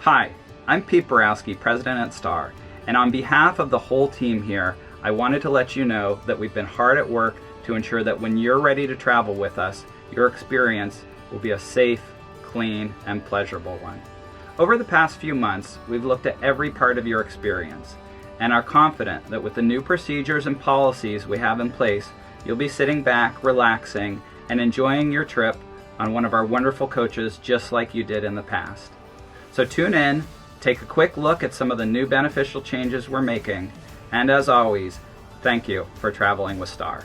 Hi, I'm Pete Borowski, President at Starr, and on behalf of the whole team here, I wanted to let you know that we've been hard at work to ensure that when you're ready to travel with us, your experience will be a safe, clean, and pleasurable one. Over the past few months, we've looked at every part of your experience and are confident that with the new procedures and policies we have in place, you'll be sitting back, relaxing, and enjoying your trip on one of our wonderful coaches just like you did in the past. So tune in, take a quick look at some of the new beneficial changes we're making, and as always, thank you for traveling with Starr.